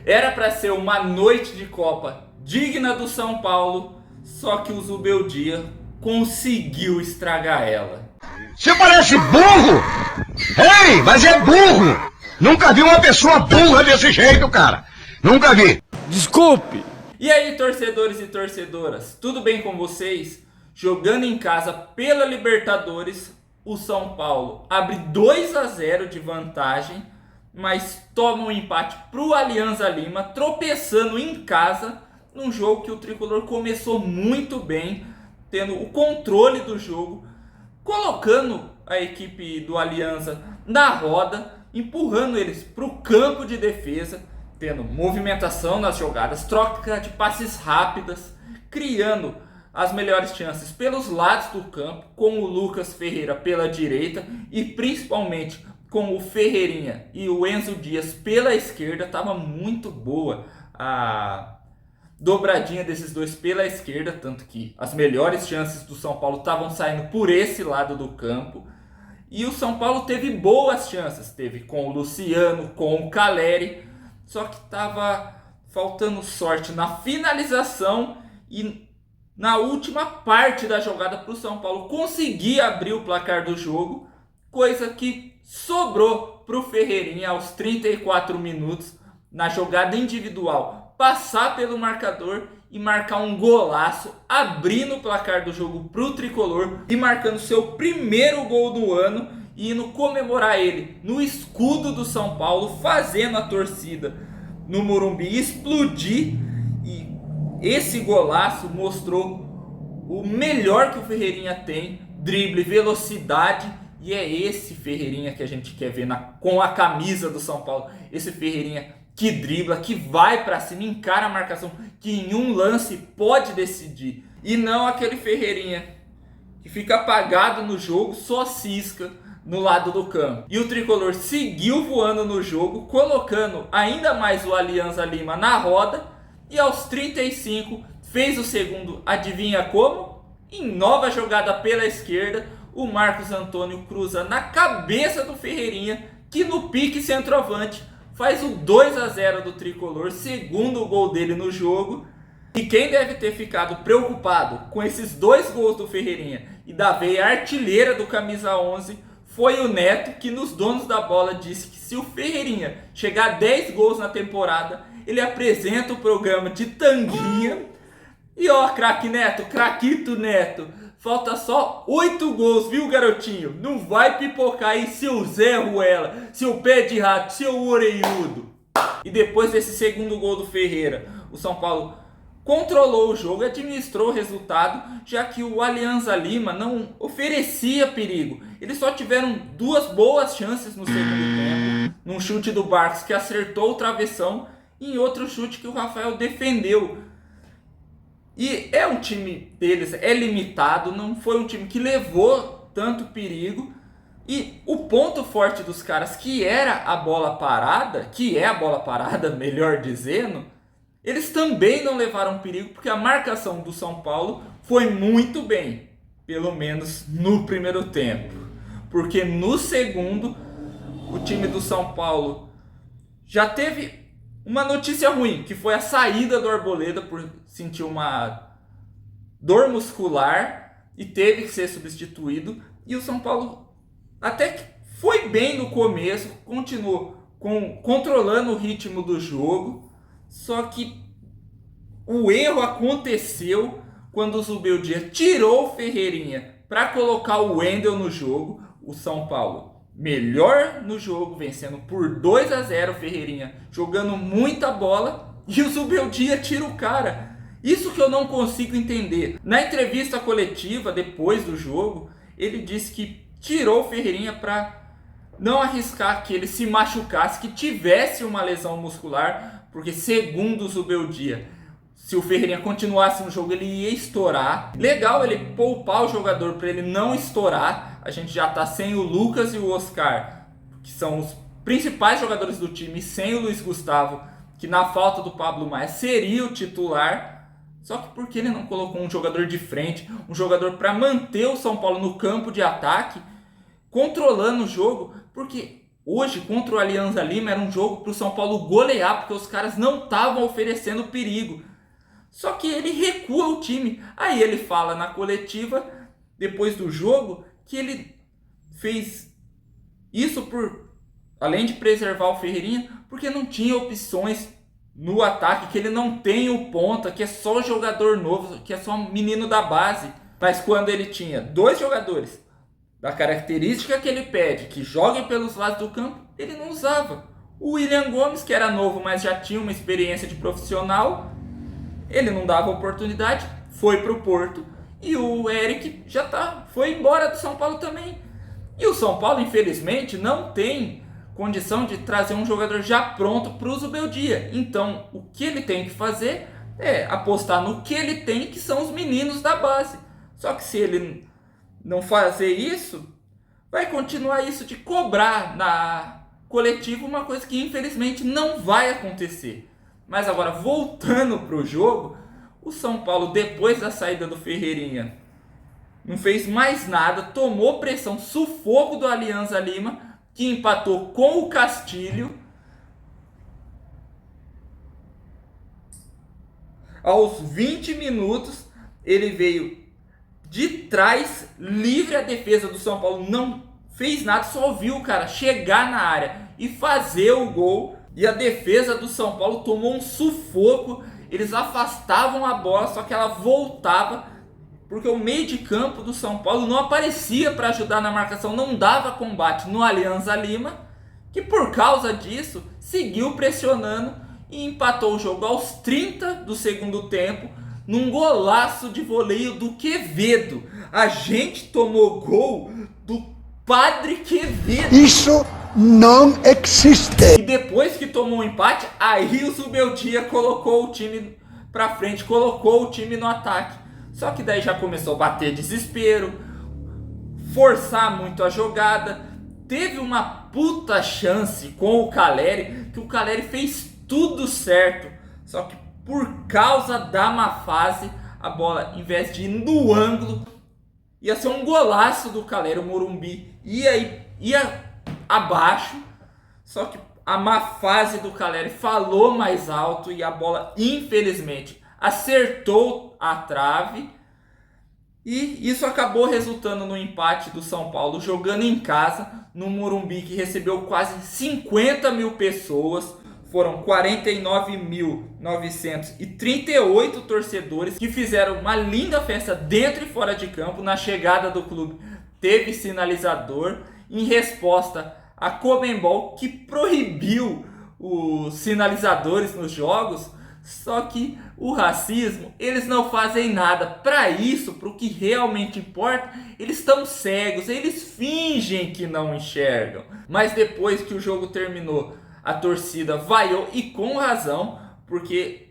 Era para ser uma noite de Copa digna do São Paulo, só que o Zubeldia conseguiu estragar ela. Você parece burro! Ei, mas é burro! Nunca vi uma pessoa burra desse jeito, cara! Nunca vi! Desculpe! E aí, torcedores e torcedoras, tudo bem com vocês? Jogando em casa pela Libertadores, o São Paulo abre 2-0 de vantagem, mas toma um empate para o Alianza Lima, tropeçando em casa, num jogo que o Tricolor começou muito bem, tendo o controle do jogo, colocando a equipe do Alianza na roda, empurrando eles para o campo de defesa, tendo movimentação nas jogadas, troca de passes rápidas, criando as melhores chances pelos lados do campo, com o Lucas Ferreira pela direita e principalmente com o Ferreirinha e o Enzo Dias pela esquerda. Estava muito boa a dobradinha desses dois pela esquerda, tanto que as melhores chances do São Paulo estavam saindo por esse lado do campo. E o São Paulo teve boas chances, teve com o Luciano, com o Caleri, só que estava faltando sorte na finalização e na última parte da jogada para o São Paulo conseguir abrir o placar do jogo, coisa que sobrou para o Ferreirinha aos 34 minutos, na jogada individual, passar pelo marcador e marcar um golaço, abrindo o placar do jogo para o Tricolor e marcando seu primeiro gol do ano e indo comemorar ele no escudo do São Paulo, fazendo a torcida no Morumbi explodir. E esse golaço mostrou o melhor que o Ferreirinha tem: drible, velocidade. E é esse Ferreirinha que a gente quer ver com a camisa do São Paulo. Esse Ferreirinha que dribla, que vai pra cima, encara a marcação, que em um lance pode decidir. E não aquele Ferreirinha que fica apagado no jogo, só cisca no lado do campo. E o Tricolor seguiu voando no jogo, colocando ainda mais o Alianza Lima na roda. E aos 35 fez o segundo, adivinha como? Em nova jogada pela esquerda, o Marcos Antônio cruza na cabeça do Ferreirinha, que no pique centroavante faz o 2-0 do Tricolor, segundo gol dele no jogo. E quem deve ter ficado preocupado com esses dois gols do Ferreirinha e da veia artilheira do camisa 11 foi o Neto, que nos donos da bola disse que se o Ferreirinha chegar a 10 gols na temporada, ele apresenta o programa de Tanguinha. E ó, craque Neto, craquito Neto, falta só 8 gols, viu, garotinho? Não vai pipocar aí, seu Zé Ruela, seu pé de rato, seu orelhudo. E depois desse segundo gol do Ferreira, o São Paulo controlou o jogo e administrou o resultado, já que o Alianza Lima não oferecia perigo. Eles só tiveram 2 boas chances no segundo tempo, num chute do Barcos que acertou o travessão e em outro chute que o Rafael defendeu. E é um time deles, é limitado, não foi um time que levou tanto perigo. E o ponto forte dos caras, que era a bola parada, que é a bola parada, melhor dizendo, eles também não levaram perigo, porque a marcação do São Paulo foi muito bem, pelo menos no primeiro tempo. Porque no segundo, o time do São Paulo já teve uma notícia ruim, que foi a saída do Arboleda por sentir uma dor muscular e teve que ser substituído. E o São Paulo até que foi bem no começo, continuou controlando o ritmo do jogo, só que o erro aconteceu quando o Zubeldia tirou o Ferreirinha para colocar o Wendel no jogo. O São Paulo melhor no jogo, vencendo por 2-0, Ferreirinha jogando muita bola, e o Zubeldia tira o cara. Isso que eu não consigo entender. Na entrevista coletiva depois do jogo, ele disse que tirou o Ferreirinha para não arriscar que ele se machucasse, que tivesse uma lesão muscular, porque segundo o Zubeldia, se o Ferreirinha continuasse no jogo, ele ia estourar. Legal ele poupar o jogador para ele não estourar. A gente já tá sem o Lucas e o Oscar, que são os principais jogadores do time, sem o Luiz Gustavo, que na falta do Pablo Maia seria o titular. Só que por que ele não colocou um jogador de frente, um jogador para manter o São Paulo no campo de ataque, controlando o jogo? Porque Hoje, contra o Alianza Lima, era um jogo para o São Paulo golear, porque os caras não estavam oferecendo perigo. Só que ele recua o time. Aí ele fala na coletiva, depois do jogo, que ele fez isso por, além de preservar o Ferreirinha, porque não tinha opções no ataque, que ele não tem o ponta, que é só jogador novo, que é só menino da base. Mas quando ele tinha dois jogadores da característica que ele pede, que joguem pelos lados do campo, ele não usava. O William Gomes, que era novo, mas já tinha uma experiência de profissional, ele não dava oportunidade, foi para o Porto. E o Eric foi embora do São Paulo também. E o São Paulo, infelizmente, não tem condição de trazer um jogador já pronto para o Zubeldia. Então, o que ele tem que fazer é apostar no que ele tem, que são os meninos da base. Só que se ele não fazer isso, vai continuar isso de cobrar na coletiva uma coisa que infelizmente não vai acontecer. Mas agora, voltando para o jogo, o São Paulo, depois da saída do Ferreirinha, não fez mais nada, tomou pressão, sufoco do Alianza Lima, que empatou com o Castilho. Aos 20 minutos, ele veio de trás, livre a defesa do São Paulo, não fez nada, só viu o cara chegar na área e fazer o gol. E a defesa do São Paulo tomou um sufoco, eles afastavam a bola, só que ela voltava, porque o meio de campo do São Paulo não aparecia para ajudar na marcação, não dava combate no Alianza Lima, que por causa disso seguiu pressionando e empatou o jogo aos 30 do segundo tempo, num golaço de voleio do Quevedo. A gente tomou gol do Padre Quevedo. Isso não existe. E depois que tomou o empate, aí o Zubeldia colocou o time pra frente, colocou o time no ataque. Só que daí já começou a bater desespero, forçar muito a jogada. Teve uma puta chance com o Caleri, que o Caleri fez tudo certo. Só que por causa da má fase, a bola, em vez de ir no ângulo, ia ser um golaço do Caleri. O Morumbi ia abaixo, só que a má fase do Caleri falou mais alto e a bola, infelizmente, acertou a trave. E isso acabou resultando no empate do São Paulo, jogando em casa, no Morumbi, que recebeu quase 50 mil pessoas. Foram 49.938 torcedores que fizeram uma linda festa dentro e fora de campo. Na chegada do clube teve sinalizador em resposta a Conmebol, que proibiu os sinalizadores nos jogos. Só que o racismo, eles não fazem nada. Para isso, para o que realmente importa, eles estão cegos, eles fingem que não enxergam. Mas depois que o jogo terminou, a torcida vaiou, e com razão, porque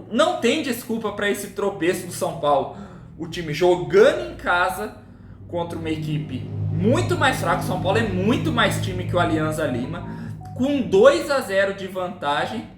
não tem desculpa para esse tropeço do São Paulo. O time jogando em casa contra uma equipe muito mais fraca. O São Paulo é muito mais time que o Alianza Lima. Com 2-0 de vantagem,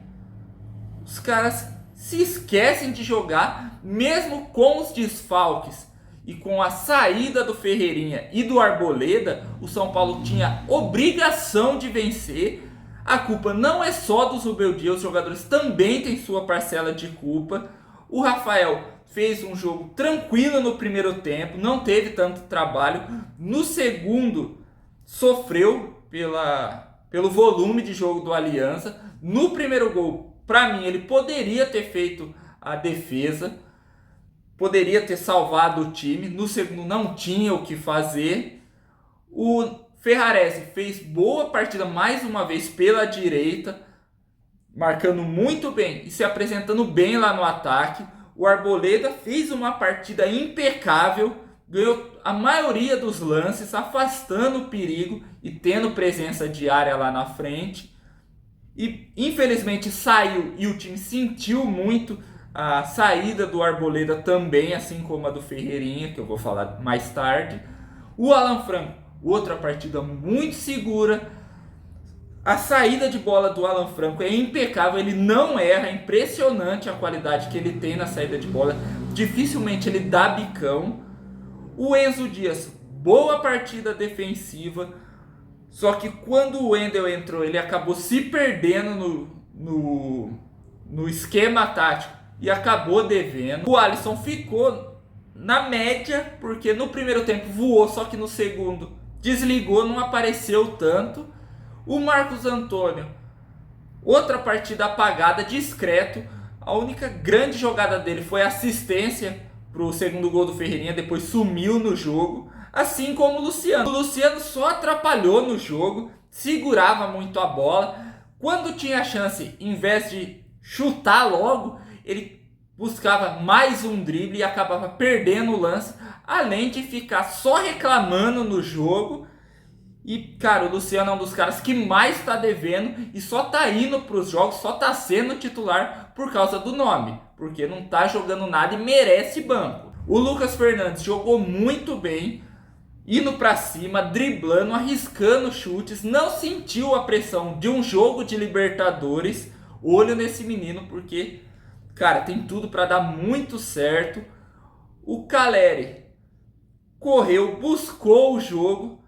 os caras se esquecem de jogar, mesmo com os desfalques. E com a saída do Ferreirinha e do Arboleda, o São Paulo tinha obrigação de vencer. A culpa não é só do Zubeldia, os jogadores também têm sua parcela de culpa. O Rafael fez um jogo tranquilo no primeiro tempo, não teve tanto trabalho. No segundo, sofreu pelo volume de jogo do Alianza. No primeiro gol, para mim, ele poderia ter feito a defesa, poderia ter salvado o time. No segundo, não tinha o que fazer. O Ferrarese fez boa partida mais uma vez pela direita, marcando muito bem e se apresentando bem lá no ataque. O Arboleda fez uma partida impecável, ganhou a maioria dos lances, afastando o perigo e tendo presença de área lá na frente. E infelizmente saiu, e o time sentiu muito a saída do Arboleda também, assim como a do Ferreirinha, que eu vou falar mais tarde. O Alan Franco, outra partida muito segura. A saída de bola do Alan Franco é impecável, ele não erra, é impressionante a qualidade que ele tem na saída de bola. Dificilmente ele dá bicão. O Enzo Dias, boa partida defensiva, Só que quando o Wendel entrou, ele acabou se perdendo no esquema tático e acabou devendo. O Alisson ficou na média, porque no primeiro tempo voou, só que no segundo desligou, não apareceu tanto. O Marcos Antônio, outra partida apagada, discreto. A única grande jogada dele foi assistência para o segundo gol do Ferreirinha, depois sumiu no jogo. Assim como o Luciano. O Luciano só atrapalhou no jogo, segurava muito a bola. Quando tinha chance, em vez de chutar logo, ele buscava mais um drible e acabava perdendo o lance, além de ficar só reclamando no jogo. E, cara, o Luciano é um dos caras que mais está devendo e só tá indo para os jogos, só tá sendo titular por causa do nome, porque não tá jogando nada e merece banco. O Lucas Fernandes jogou muito bem, indo para cima, driblando, arriscando chutes, não sentiu a pressão de um jogo de Libertadores. Olho nesse menino, porque, cara, tem tudo para dar muito certo. O Caleri correu, buscou o jogo,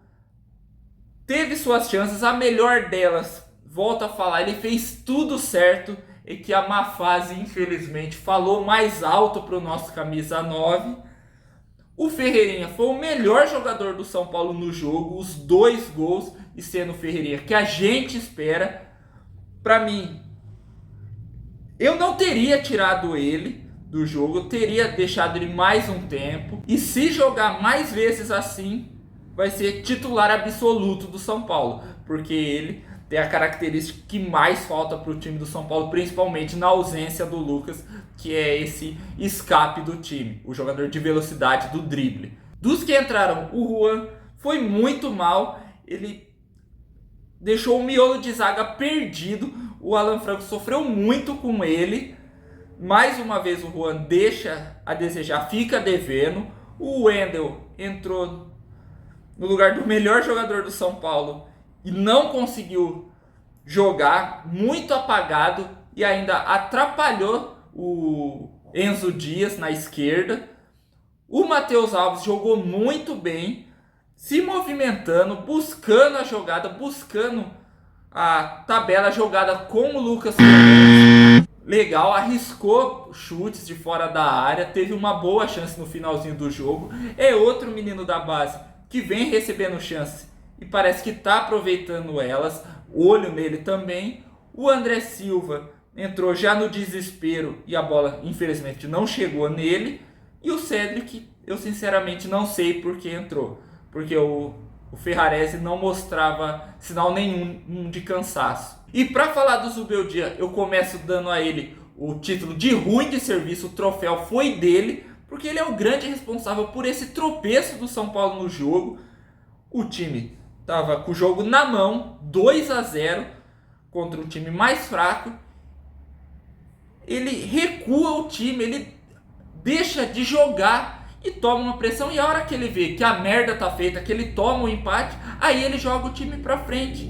teve suas chances, a melhor delas, volto a falar, ele fez tudo certo, e que a má fase, infelizmente, falou mais alto para o nosso camisa 9. O Ferreirinha foi o melhor jogador do São Paulo no jogo, os 2 gols, e sendo o Ferreirinha que a gente espera. Para mim, eu não teria tirado ele do jogo, eu teria deixado ele mais um tempo, e se jogar mais vezes assim, vai ser titular absoluto do São Paulo, porque ele tem a característica que mais falta para o time do São Paulo, principalmente na ausência do Lucas, que é esse escape do time, o jogador de velocidade do drible. Dos que entraram, o Juan foi muito mal, ele deixou o miolo de zaga perdido, o Alan Franco sofreu muito com ele. Mais uma vez o Juan deixa a desejar, fica devendo. O Wendel entrou no lugar do melhor jogador do São Paulo e não conseguiu jogar, muito apagado, e ainda atrapalhou o Enzo Dias na esquerda. O Matheus Alves jogou muito bem, se movimentando, buscando a jogada, buscando a tabela jogada com o Lucas Fernandes. Legal, arriscou chutes de fora da área, teve uma boa chance no finalzinho do jogo. É outro menino da base que vem recebendo chance e parece que está aproveitando elas. Olho nele também. O André Silva entrou já no desespero e a bola infelizmente não chegou nele. E o Cedric, eu sinceramente não sei por que entrou, porque o Ferrarese não mostrava sinal nenhum de cansaço. E para falar do Zubeldia, eu começo dando a ele o título de ruim de serviço. O troféu foi dele, porque ele é o grande responsável por esse tropeço do São Paulo no jogo. O time estava com o jogo na mão, 2-0 contra um time mais fraco. Ele recua o time, ele deixa de jogar e toma uma pressão. E a hora que ele vê que a merda tá feita, que ele toma o empate, aí ele joga o time pra frente.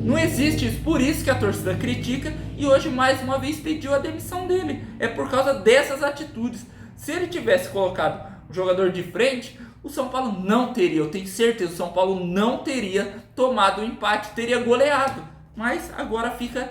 Não existe isso, por isso que a torcida critica e hoje mais uma vez pediu a demissão dele. É por causa dessas atitudes. Se ele tivesse colocado o jogador de frente, o São Paulo não teria, eu tenho certeza, o São Paulo não teria tomado o empate, teria goleado. Mas agora fica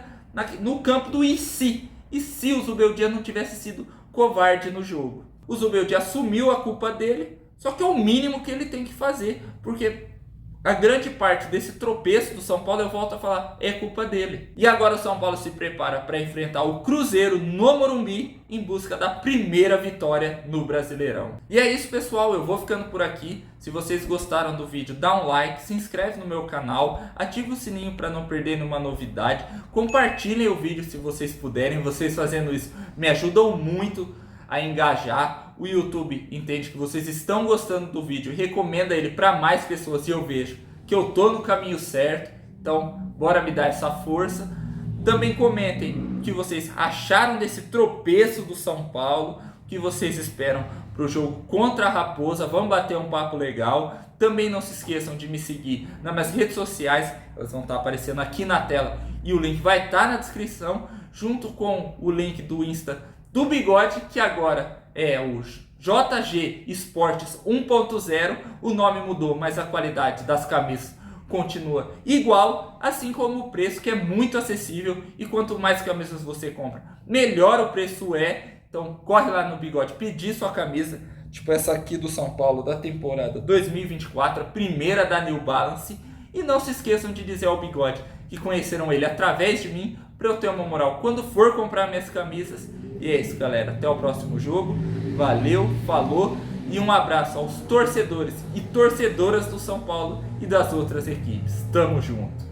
no campo do e se. E se o Zubeldia não tivesse sido covarde no jogo? O Zubeldia assumiu a culpa dele, só que é o mínimo que ele tem que fazer, porque a grande parte desse tropeço do São Paulo, eu volto a falar, é culpa dele. E agora o São Paulo se prepara para enfrentar o Cruzeiro no Morumbi em busca da primeira vitória no Brasileirão. E é isso, pessoal, eu vou ficando por aqui. Se vocês gostaram do vídeo, dá um like, se inscreve no meu canal, ativa o sininho para não perder nenhuma novidade, compartilhem o vídeo se vocês puderem. Vocês fazendo isso me ajudam muito a engajar. O YouTube entende que vocês estão gostando do vídeo e recomenda ele para mais pessoas, e eu vejo que eu tô no caminho certo. Então, bora me dar essa força. Também comentem o que vocês acharam desse tropeço do São Paulo, o que vocês esperam para o jogo contra a Raposa. Vamos bater um papo legal. Também não se esqueçam de me seguir nas minhas redes sociais, elas vão estar aparecendo aqui na tela e o link vai estar na descrição, junto com o link do Insta do Bigode, que agora é o JG Esportes 1.0. O nome mudou, mas a qualidade das camisas continua igual, assim como o preço, que é muito acessível, e quanto mais camisas você compra, melhor o preço é. Então corre lá no Bigode pedir sua camisa, tipo essa aqui do São Paulo da temporada 2024, a primeira da New Balance. E não se esqueçam de dizer ao Bigode que conheceram ele através de mim, para eu ter uma moral quando for comprar minhas camisas. E é isso, galera, até o próximo jogo, valeu, falou, e um abraço aos torcedores e torcedoras do São Paulo e das outras equipes. Tamo junto!